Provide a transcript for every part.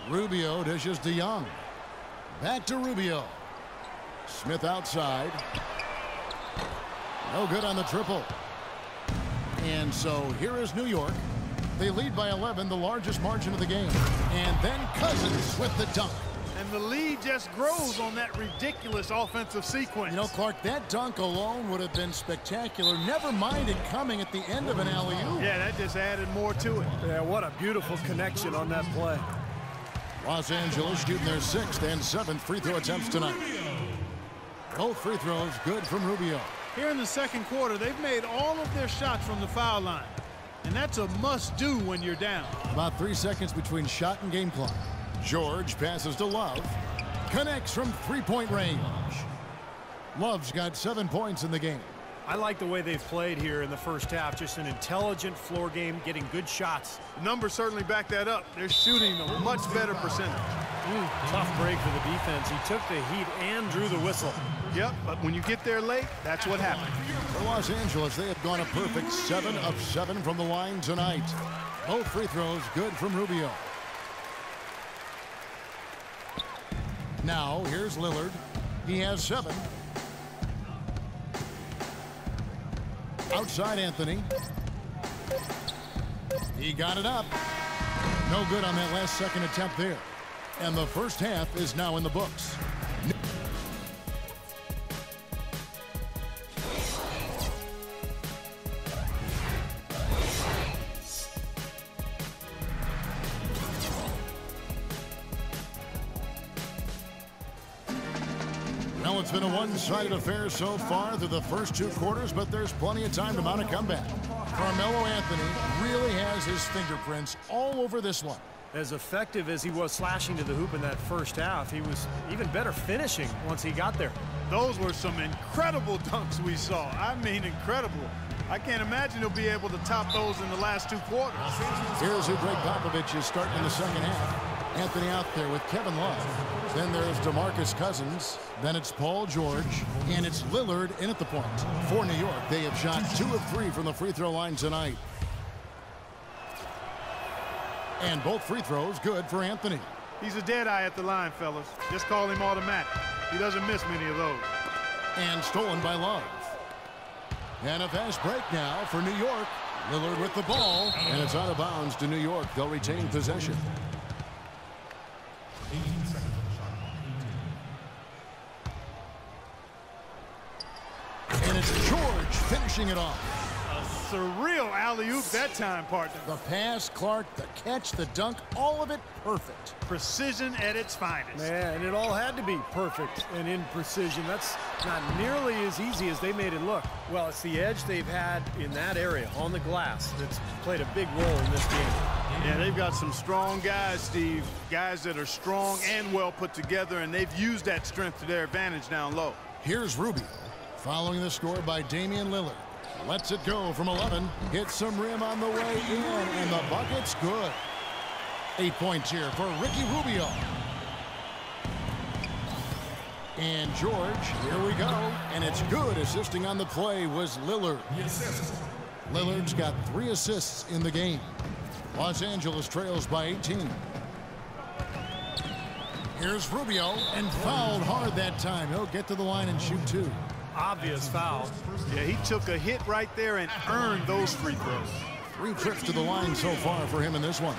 Rubio dishes to Young. Back to Rubio. Smith outside. No good on the triple. And so here is New York. They lead by 11, the largest margin of the game. And then Cousins with the dunk. And the lead just grows on that ridiculous offensive sequence. You know, Clark, that dunk alone would have been spectacular. Never mind it coming at the end of an alley-oop. Yeah, that just added more to it. Yeah, what a beautiful connection on that play. Los Angeles shooting their 6th and 7th free throw attempts tonight. Both free throws good from Rubio. Here in the second quarter, they've made all of their shots from the foul line. And that's a must-do when you're down. About 3 seconds between shot and game clock. George passes to Love. Connects from three-point range. Love's got 7 points in the game. I like the way they've played here in the first half. Just an intelligent floor game, getting good shots. The numbers certainly back that up. They're shooting a much better percentage. Tough break for the defense. He took the heat and drew the whistle. Yep, but when you get there late, that's what happens. For Los Angeles, they have gone a perfect 7 of 7 from the line tonight. Both free throws good from Rubio. Now, here's Lillard. He has 7. Outside Anthony. He got it up. No good on that last second attempt there. And the first half is now in the books. Well, it's been a one-sided affair so far through the first 2 quarters, but there's plenty of time to mount a comeback. Carmelo Anthony really has his fingerprints all over this one. As effective as he was slashing to the hoop in that first half, he was even better finishing once he got there. Those were some incredible dunks we saw. I mean, incredible. I can't imagine he'll be able to top those in the last 2 quarters. Here's who Greg Popovich is starting in the second half. Anthony out there with Kevin Love. Then there's DeMarcus Cousins. Then it's Paul George. And it's Lillard in at the point. For New York, they have shot 2 of 3 from the free throw line tonight. And both free throws good for Anthony. He's a dead eye at the line, fellas. Just call him automatic. He doesn't miss many of those. And stolen by Love. And a fast break now for New York. Lillard with the ball. And it's out of bounds to New York. They'll retain possession. And it's George finishing it off. A surreal alley-oop that time, partner. The pass, Clark, the catch, the dunk, all of it perfect. Precision at its finest. Man, it all had to be perfect and in precision. That's not nearly as easy as they made it look. Well, it's the edge they've had in that area on the glass that's played a big role in this game. Yeah, they've got some strong guys, Steve. Guys that are strong and well put together, and they've used that strength to their advantage down low. Here's Rubio, following the score by Damian Lillard. Lets it go from 11. Hits some rim on the way in, and the bucket's good. 8 points here for Ricky Rubio. And George, here we go. And it's good. Assisting on the play was Lillard. Lillard's got 3 assists in the game. Los Angeles trails by 18. Here's Rubio, and fouled hard that time. He'll get to the line and shoot 2. Obvious foul. Yeah, he took a hit right there and earned those free throws. 3 trips to the line so far for him in this one.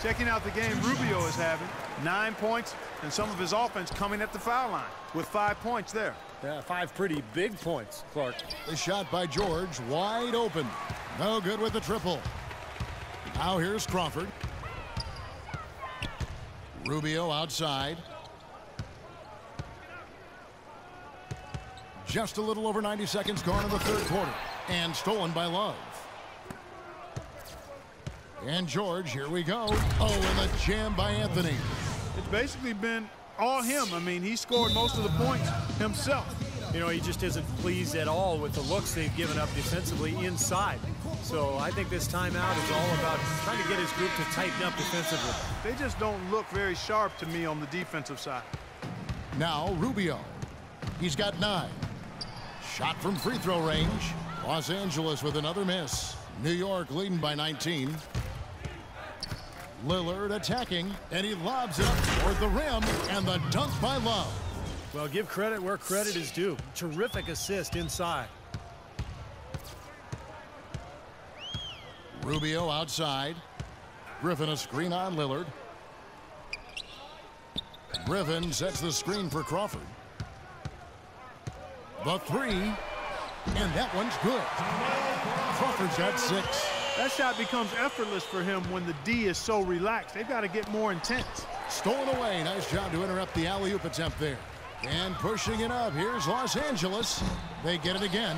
Checking out the game Rubio is having. 9 points, and some of his offense coming at the foul line with 5 points there. Yeah, 5 pretty big points, Clark. The shot by George, wide open. No good with the triple. Now here's Crawford. Rubio outside. Just a little over 90 seconds gone in the third quarter. And stolen by Love. And George, here we go. Oh, and the jam by Anthony. It's basically been all him. I mean, he scored most of the points himself. You know, he just isn't pleased at all with the looks they've given up defensively inside. So I think this timeout is all about trying to get his group to tighten up defensively. They just don't look very sharp to me on the defensive side. Now Rubio. He's got 9. Shot from free throw range. Los Angeles with another miss. New York leading by 19. Lillard attacking, and he lobs it up toward the rim, and the dunk by Love. Well, give credit where credit is due. Terrific assist inside. Rubio outside. Griffin a screen on Lillard. Griffin sets the screen for Crawford. The three, and that one's good. Crawford's got 6. That shot becomes effortless for him when the D is so relaxed. They've got to get more intense. Stolen away. Nice job to interrupt the alley-oop attempt there. And pushing it up. Here's Los Angeles. They get it again.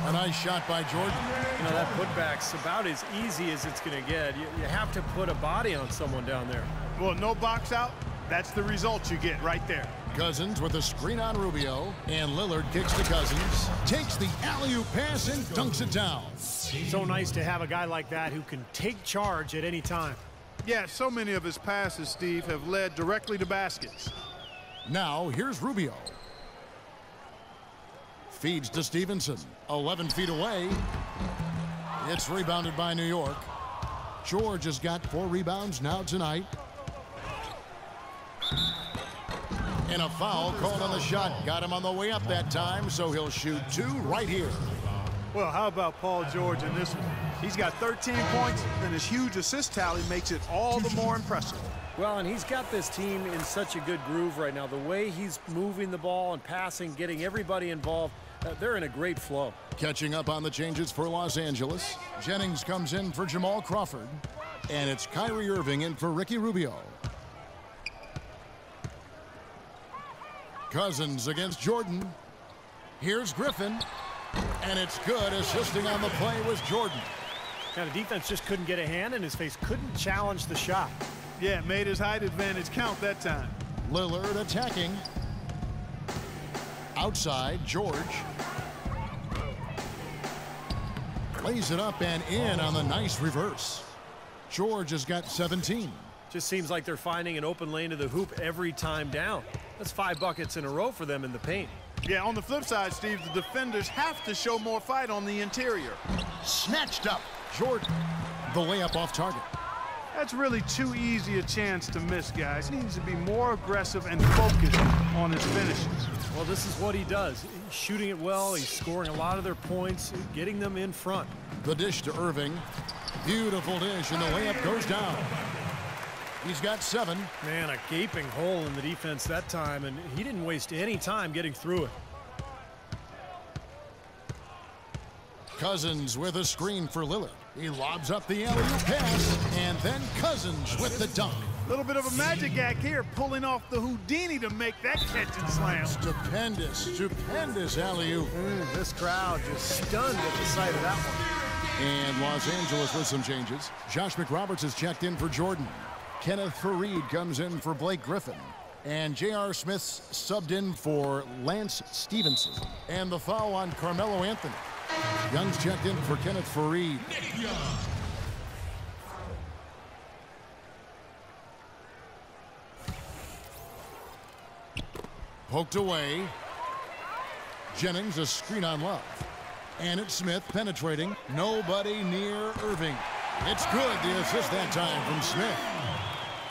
A nice shot by Jordan. You know, that putback's about as easy as it's going to get. You have to put a body on someone down there. Well, no box out. That's the result you get right there. Cousins with a screen on Rubio. And Lillard kicks to Cousins. Takes the alley-oop pass and dunks it down. So nice to have a guy like that who can take charge at any time. Yeah, so many of his passes, Steve, have led directly to baskets. Now, here's Rubio. Feeds to Stevenson. 11 feet away. It's rebounded by New York. George has got 4 rebounds now tonight. And a foul called on the shot. Got him on the way up that time, so he'll shoot 2 right here. Well, how about Paul George in this one? He's got 13 points, and his huge assist tally makes it all the more impressive. Well, and he's got this team in such a good groove right now. The way he's moving the ball and passing, getting everybody involved, they're in a great flow. Catching up on the changes for Los Angeles. Jennings comes in for Jamal Crawford. And it's Kyrie Irving in for Ricky Rubio. Cousins against Jordan. Here's Griffin. And it's good. Assisting on the play was Jordan. Now, the defense just couldn't get a hand in his face, couldn't challenge the shot. Yeah, it made his height advantage count that time. Lillard attacking. Outside, George. Lays it up and in on the nice reverse. George has got 17. Just seems like they're finding an open lane to the hoop every time down. That's 5 buckets in a row for them in the paint. Yeah, on the flip side, Steve, the defenders have to show more fight on the interior. Snatched up. Jordan. The layup off target. That's really too easy a chance to miss, guys. He needs to be more aggressive and focused on his finishes. Well, this is what he does. He's shooting it well. He's scoring a lot of their points, getting them in front. The dish to Irving. Beautiful dish, and the layup goes down. He's got 7. Man, a gaping hole in the defense that time, and he didn't waste any time getting through it. Cousins with a screen for Lillard. He lobs up the alley-oop pass, and then Cousins with the dunk. A little bit of a magic act here, pulling off the Houdini to make that catch and slam. Stupendous alley-oop. This crowd just stunned at the sight of that one. And Los Angeles with some changes. Josh McRoberts has checked in for Jordan. Kenneth Fareed comes in for Blake Griffin. And J.R. Smith's subbed in for Lance Stevenson. And the foul on Carmelo Anthony. Young's checked in for Kenneth Fareed. Poked away. Jennings a screen on Love. And it's Smith penetrating. Nobody near Irving. It's good. The assist that time from Smith.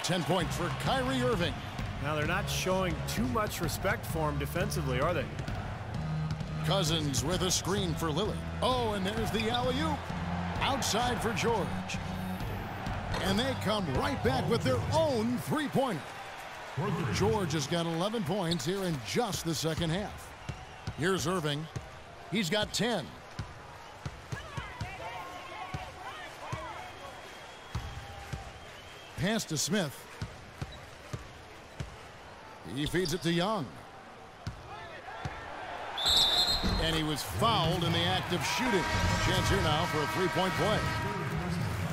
10 points for Kyrie Irving. Now they're not showing too much respect for him defensively, are they? Cousins with a screen for Lillard. Oh, and there's the alley-oop. Outside for George. And they come right back with their own three-pointer. George has got 11 points here in just the second half. Here's Irving. He's got 10. Pass to Smith. He feeds it to Young. And he was fouled in the act of shooting. Chance here now for a three-point play.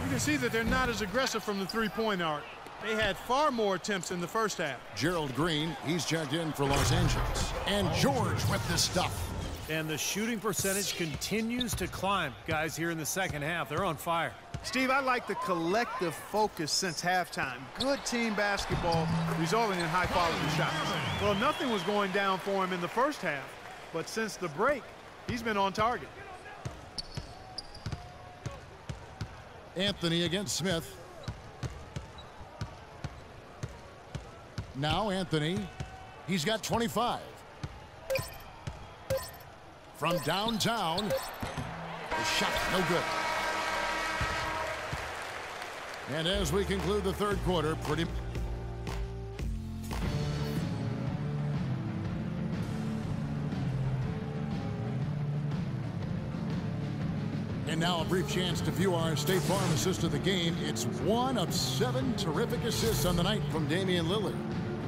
You can see that they're not as aggressive from the three-point arc. They had far more attempts in the first half. Gerald Green, he's checked in for Los Angeles. And George with the stuff. And the shooting percentage continues to climb. Guys here in the second half, they're on fire. Steve, I like the collective focus since halftime. Good team basketball resulting in high-quality shots. Well, nothing was going down for him in the first half, but since the break, he's been on target. Anthony against Smith. Now Anthony. He's got 25. From downtown. The shot, no good. And as we conclude the third quarter, And now a brief chance to view our State Farm assist of the game. It's 1 of 7 terrific assists on the night from Damian Lillard.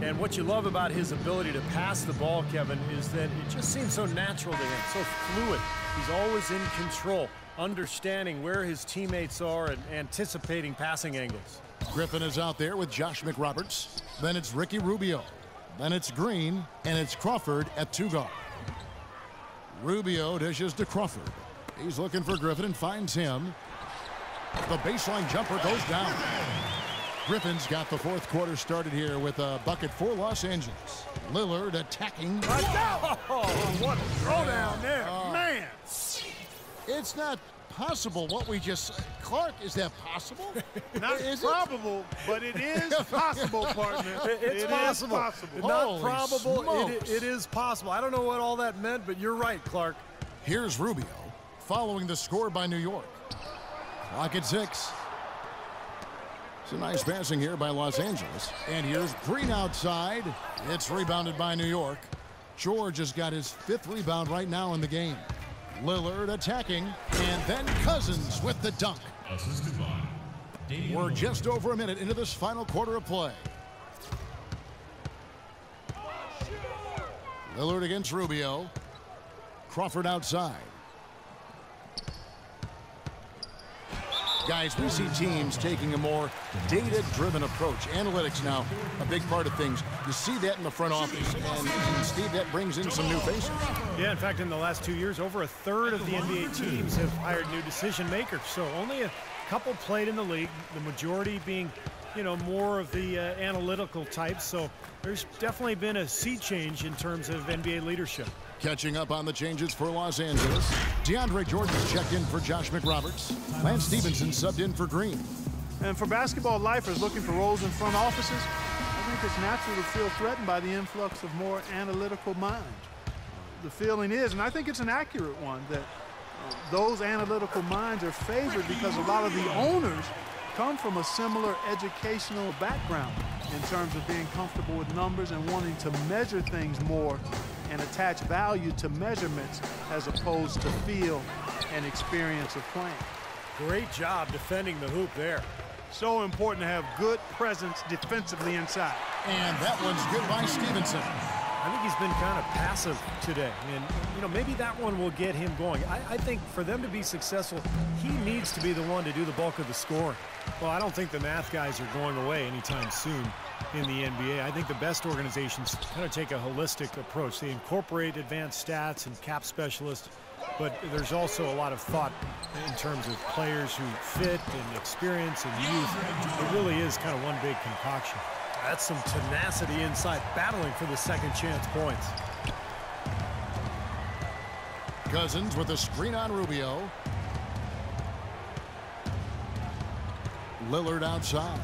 And what you love about his ability to pass the ball, Kevin, is that it just seems so natural to him, so fluid. He's always in control, understanding where his teammates are and anticipating passing angles. Griffin is out there with Josh McRoberts. Then it's Ricky Rubio. Then it's Green, and it's Crawford at 2 guard. Rubio dishes to Crawford. He's looking for Griffin and finds him. The baseline jumper goes down. Griffin's got the fourth quarter started here with a bucket for Los Angeles. Lillard attacking. Oh, what a throwdown there, man. It's not possible what we just said. Clark, is that possible? Not probable, but it is possible, partner. It's possible. Not probable. It is possible. I don't know what all that meant, but you're right, Clark. Here's Rubio following the score by New York. Clock at 6. It's a nice passing here by Los Angeles. And here's Green outside. It's rebounded by New York. George has got his 5th rebound right now in the game. Lillard attacking, and then Cousins with the dunk. We're just over a minute into this final quarter of play. Lillard against Rubio. Crawford outside. Guys, we see teams taking a more data-driven approach. Analytics now, a big part of things. You see that in the front office, and Steve, that brings in some new faces. Yeah, in fact, in the last 2 years, over a third of the NBA teams have hired new decision makers. So only a couple played in the league, the majority being, more of the analytical types. So there's definitely been a sea change in terms of NBA leadership. Catching up on the changes for Los Angeles. DeAndre Jordan's checked in for Josh McRoberts. Lance Stevenson subbed in for Green. And for basketball lifers looking for roles in front offices, I think it's natural to feel threatened by the influx of more analytical minds. The feeling is, and I think it's an accurate one, that those analytical minds are favored because a lot of the owners come from a similar educational background in terms of being comfortable with numbers and wanting to measure things more and attach value to measurements as opposed to feel and experience of playing. Great job defending the hoop there. So important to have good presence defensively inside. And that one's good by Stevenson. I think he's been kind of passive today, and maybe that one will get him going. I think for them to be successful, he needs to be the one to do the bulk of the scoring. Well, I don't think the math guys are going away anytime soon in the NBA. I think the best organizations kind of take a holistic approach. They incorporate advanced stats and cap specialists, but there's also a lot of thought in terms of players who fit and experience and youth. It really is kind of one big concoction. That's some tenacity inside, battling for the second chance points. Cousins with a screen on Rubio. Lillard outside.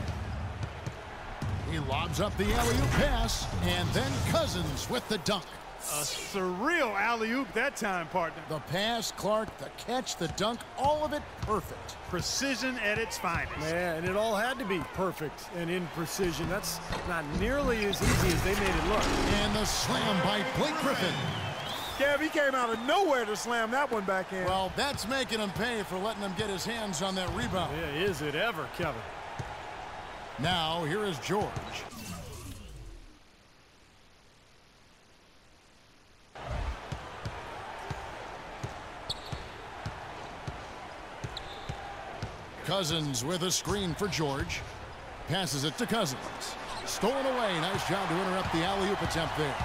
He lobs up the alley-oop pass, and then Cousins with the dunk. A surreal alley-oop that time, partner. The pass, Clark, the catch, the dunk, all of it perfect. Precision at its finest. Man, and it all had to be perfect and in precision. That's not nearly as easy as they made it look. And the slam by Blake Griffin. Gav, he came out of nowhere to slam that one back in. Well, that's making him pay for letting him get his hands on that rebound. Yeah, is it ever, Kevin? Now, here is George. Cousins with a screen for George. Passes it to Cousins. Stolen away. Nice job to interrupt the alley-oop attempt there.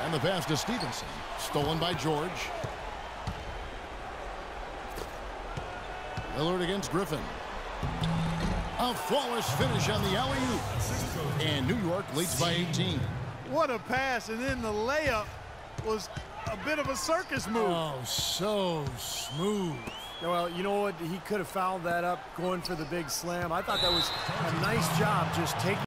And the pass to Stevenson. Stolen by George. Lillard against Griffin. A flawless finish on the alley-oop. And New York leads by 18. What a pass, and then the layup was a bit of a circus move. Oh, so smooth. Well, you know what? He could have fouled that up going for the big slam. I thought that was a nice job just taking